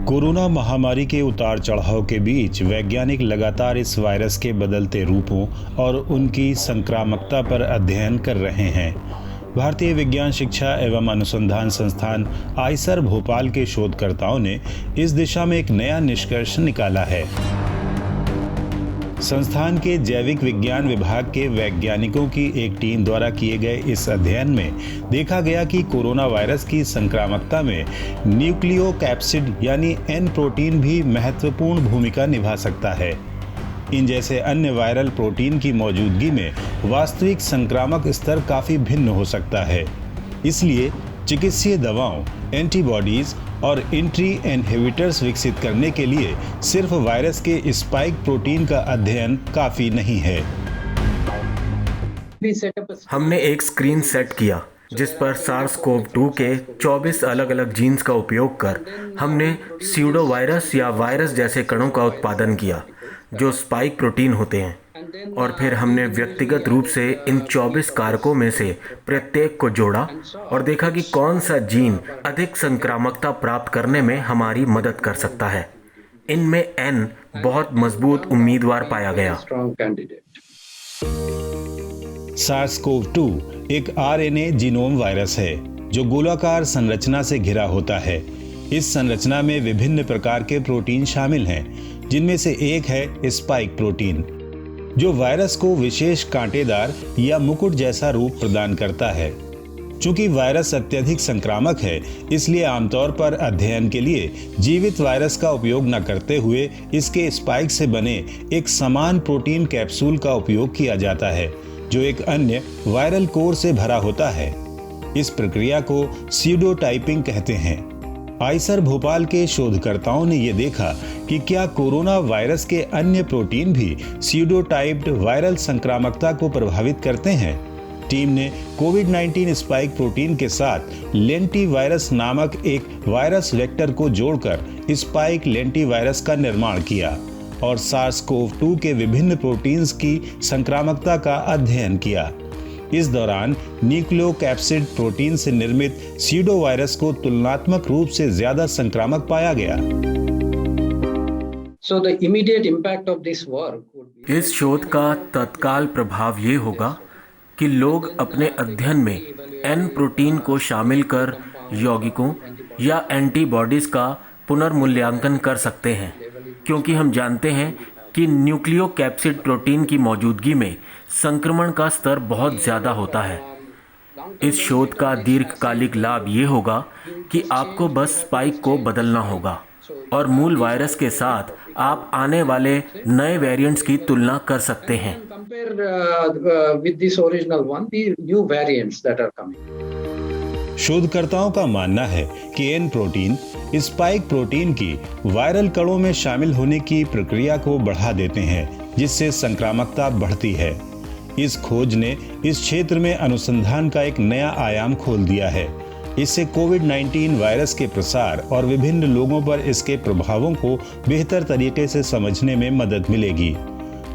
Corona महामारी के उतार चढ़ाव के बीच वैज्ञानिक लगातार इस वायरस के बदलते रूपों और उनकी संक्रामकता पर अध्ययन कर रहे हैं। भारतीय विज्ञान शिक्षा एवं अनुसंधान संस्थान आईसर भोपाल के शोधकर्ताओं ने इस दिशा में एक नया निष्कर्ष निकाला है। संस्थान के जैविक विज्ञान विभाग के वैज्ञानिकों की एक टीम द्वारा किए गए इस अध्ययन में देखा गया कि कोरोना वायरस की संक्रामकता में न्यूक्लियोकैप्सिड यानी एन प्रोटीन भी महत्वपूर्ण भूमिका निभा सकता है। इन जैसे अन्य वायरल प्रोटीन की मौजूदगी में वास्तविक संक्रामक स्तर काफी भिन्न हो सकता है। इसलिए चिकित्सीय दवाओं, एंटीबॉडीज और एंट्री इनहिबिटर्स विकसित करने के लिए सिर्फ वायरस के स्पाइक प्रोटीन का अध्ययन काफी नहीं है। हमने एक स्क्रीन सेट किया जिस पर SARS-CoV-2 के 24 अलग अलग जीन्स का उपयोग कर हमने स्यूडो वायरस या वायरस जैसे कणों का उत्पादन किया जो स्पाइक प्रोटीन होते हैं, और फिर हमने व्यक्तिगत रूप से इन 24 कारकों में से प्रत्येक को जोड़ा और देखा कि कौन सा जीन अधिक संक्रामकता प्राप्त करने में हमारी मदद कर सकता है। इनमें N बहुत मजबूत उम्मीदवार पाया गया। SARS-CoV-2 एक RNA जीनोम वायरस है जो गोलाकार संरचना से घिरा होता है। इस संरचना में विभिन्न प्रकार के प्रोटीन शामिल हैं, जिनमें से एक है स्पाइक प्रोटीन, जो वायरस को विशेष कांटेदार या मुकुट जैसा रूप प्रदान करता है। चूंकि वायरस अत्यधिक संक्रामक है, इसलिए आमतौर पर अध्ययन के लिए जीवित वायरस का उपयोग न करते हुए इसके स्पाइक से बने एक समान प्रोटीन कैप्सूल का उपयोग किया जाता है, जो एक अन्य वायरल कोर से भरा होता है। इस प्रक्रिया को स्यूडोटाइपिंग कहते हैं। आईसर भोपाल के शोधकर्ताओं ने यह देखा कि क्या कोरोना वायरस के अन्य प्रोटीन भी स्यूडोटाइप्ड वायरल संक्रामकता को प्रभावित करते हैं। टीम ने कोविड-19 स्पाइक प्रोटीन के साथ लेंटिवायरस नामक एक वायरस वेक्टर को जोड़कर स्पाइक लेंटिवायरस का निर्माण किया और SARS-CoV-2 के विभिन्न प्रोटीन्स की संक्रामकता का अध्ययन किया। इस दौरान न्यूक्लियोकैप्सिड प्रोटीन से निर्मित स्यूडो वायरस को तुलनात्मक रूप से ज्यादा संक्रामक पाया गया। इस शोध का तत्काल प्रभाव ये होगा कि लोग अपने अध्ययन में N प्रोटीन को शामिल कर यौगिकों या एंटीबॉडीज का पुनर्मूल्यांकन कर सकते हैं, क्योंकि हम जानते हैं कि न्यूक्लियोकैप्सिड प्रोटीन की मौजूदगी में संक्रमण का स्तर बहुत ज़्यादा होता है। इस शोध का दीर्घकालिक लाभ ये होगा कि आपको बस स्पाइक को बदलना होगा और मूल वायरस के साथ आप आने वाले नए वेरिएंट्स की तुलना कर सकते हैं। शोधकर्ताओं का मानना है कि एन प्रोटीन स्पाइक प्रोटीन की वायरल कणों में शामिल होने की प्रक्रिया को बढ़ा देते हैं, जिससे संक्रामकता बढ़ती है। इस खोज ने इस क्षेत्र में अनुसंधान का एक नया आयाम खोल दिया है। इससे कोविड-19 वायरस के प्रसार और विभिन्न लोगों पर इसके प्रभावों को बेहतर तरीके से समझने में मदद मिलेगी।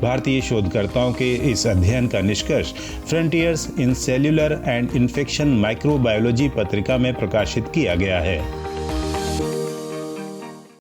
भारतीय शोधकर्ताओं के इस अध्ययन का निष्कर्ष frontiers in cellular and infection microbiology पत्रिका में प्रकाशित किया गया है।